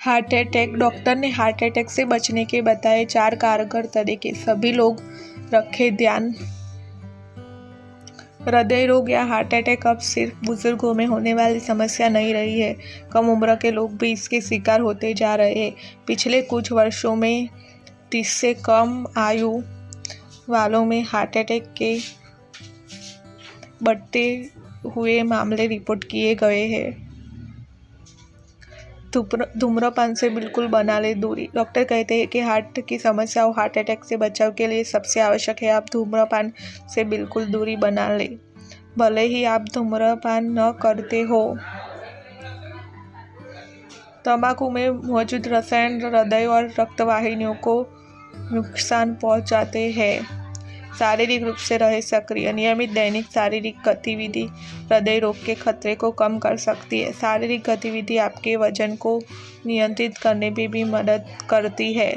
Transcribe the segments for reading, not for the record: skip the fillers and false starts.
Heart attack. Doctor ने heart attack से बचने के बताए 4 कारगर तरीके। सभी लोग रखें ध्यान। हृदय रोग या हार्ट अटैक अब सिर्फ बुजुर्गों में होने वाली समस्या नहीं रही है, कम उम्र के लोग भी इसके शिकार होते जा रहे हैं। पिछले कुछ वर्षों में 30 से कम आयु वालों में हार्ट अटैक के बढ़ते हुए मामले रिपोर्ट किए गए हैं। धूम्रपान से बिल्कुल बना ले दूरी। डॉक्टर कहते हैं कि हार्ट की समस्या और हार्ट अटैक से बचाव के लिए सबसे आवश्यक है आप धूम्रपान से बिल्कुल दूरी बना ले, भले ही आप धूम्रपान न करते हो। तंबाकू में मौजूद रसायन हृदय और रक्तवाहिनियों को नुकसान पहुंचाते हैं। शारीरिक रूप से रहे सक्रिय। नियमित दैनिक शारीरिक गतिविधि हृदय रोग के खतरे को कम कर सकती है। शारीरिक गतिविधि आपके वजन को नियंत्रित करने में भी मदद करती है।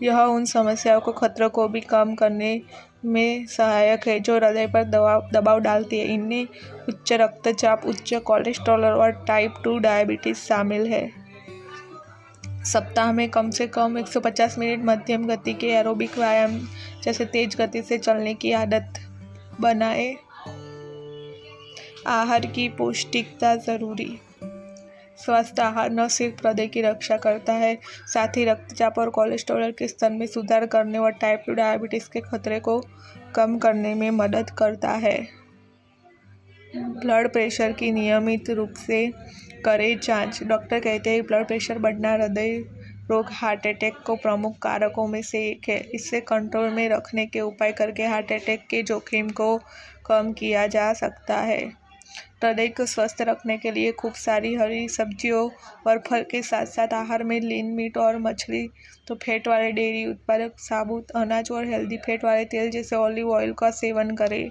यह उन समस्याओं को खतरों को भी कम करने में सहायक है जो हृदय पर दबाव डालती है। इनमें उच्च रक्तचाप, उच्च कोलेस्ट्रॉल और टाइप 2 डायबिटीज शामिल है। सप्ताह में कम से कम 150 मिनट मध्यम गति के एरोबिक व्यायाम जैसे तेज गति से चलने की आदत बनाएं। आहार की पौष्टिकता जरूरी। स्वस्थ आहार न सिर्फ हृदय की रक्षा करता है, साथ ही रक्तचाप और कोलेस्ट्रॉल के स्तर में सुधार करने और टाइप 2 डायबिटीज के खतरे को कम करने में मदद करता है। ब्लड प्रेशर की नियमित रूप से करें जांच। डॉक्टर कहते हैं ब्लड प्रेशर बढ़ना हृदय रोग, हार्ट अटैक को प्रमुख कारकों में से एक है। इसे कंट्रोल में रखने के उपाय करके हार्ट अटैक के जोखिम को कम किया जा सकता है। हृदय को स्वस्थ रखने के लिए खूब सारी हरी सब्जियों और फल के साथ साथ आहार में लीन मीट और मछली, तो फैट वाले डेयरी उत्पादक, साबुत अनाज और हेल्दी फैट वाले तेल जैसे ऑलिव ऑयल का सेवन करें।